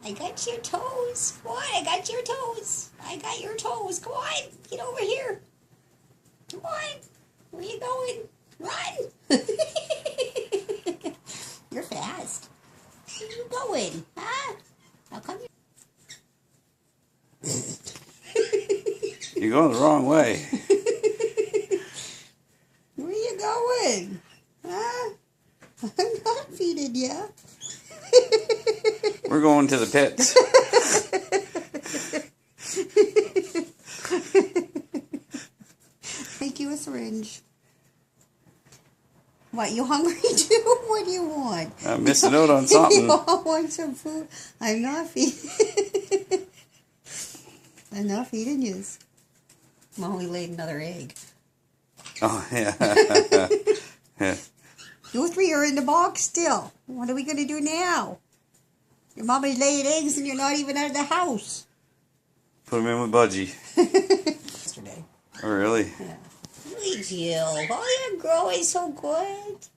I got your toes. Come on, I got your toes. I got your toes. Come on, get over here. Come on. Where you going? Run. You're fast. Where you going? Huh? How come you... You're going the wrong way. Where you going? Huh? I'm not feeding you. We're going to the pits. Make you a syringe. What, you hungry too? What do you want? I'm missing out on something. You all want some food? I'm not feeding. I'm not feeding you. I'm only laid another egg. Oh, yeah. Yeah. You three are in the box still. What are we going to do now? Your mommy's laying eggs and you're not even out of the house. Put him in with Budgie. Yesterday. Oh, really? Yeah. Look you. Oh, you're growing so good.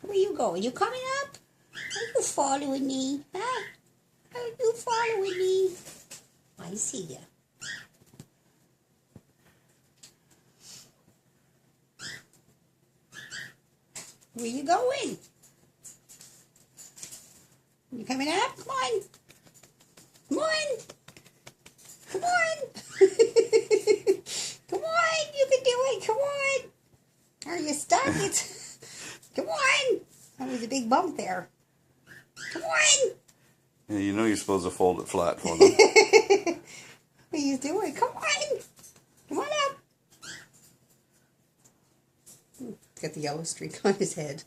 Where you going? You coming up? Are you following me? Huh? Are you following me? I see you. Where you going? You coming up? Come on. Come on. Come on. Come on. You can do it. Come on. Are you stuck? It's... Come on. That was a big bump there. Come on. Yeah, you know you're supposed to fold it flat for them. What are you doing? Come on. Come on up. Got the yellow streak on his head.